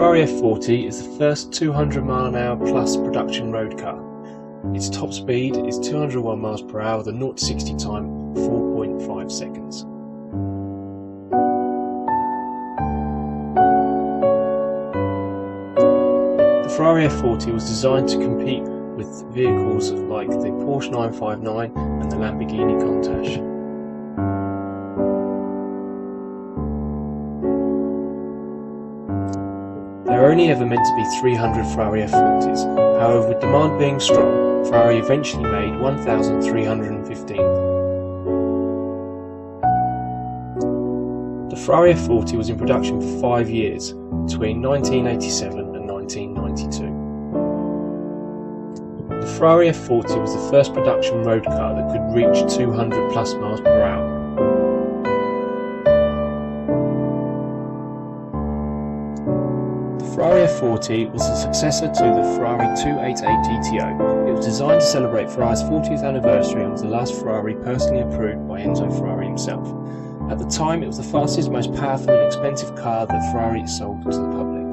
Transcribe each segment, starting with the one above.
Ferrari F40 is the first 200 mph plus production road car. Its top speed is 201 mph with a 0 to 60 time of 4.5 seconds. The Ferrari F40 was designed to compete with vehicles like the Porsche 959 and the Lamborghini Countach. There are only ever meant to be 300 Ferrari F40s, however with demand being strong, Ferrari eventually made 1,315. The Ferrari F40 was in production for 5 years, between 1987 and 1992. The Ferrari F40 was the first production road car that could reach 200 plus miles per hour. The Ferrari F40 was the successor to the Ferrari 288 GTO. It was designed to celebrate Ferrari's 40th anniversary and was the last Ferrari personally approved by Enzo Ferrari himself. At the time, it was the fastest, most powerful and expensive car that Ferrari sold to the public.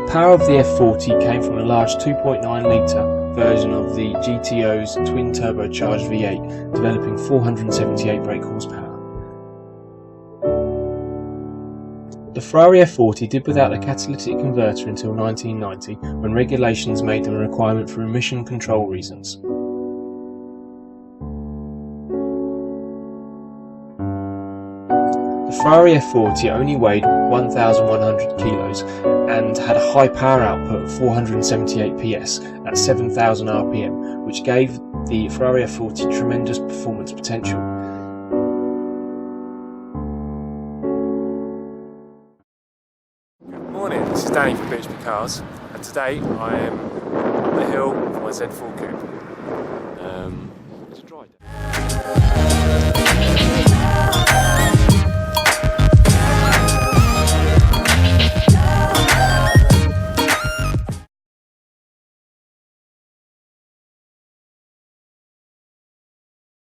The power of the F40 came from a large 2.9-litre version of the GTO's twin-turbocharged V8, developing 478 brake horsepower. The Ferrari F40 did without a catalytic converter until 1990, when regulations made them a requirement for emission control reasons. The Ferrari F40 only weighed 1,100 kilos and had a high power output of 478 PS at 7,000 RPM, which gave the Ferrari F40 tremendous performance potential. Morning, this is Danny from BHP Cars, and today I am on the hill with my Z4 Coupe.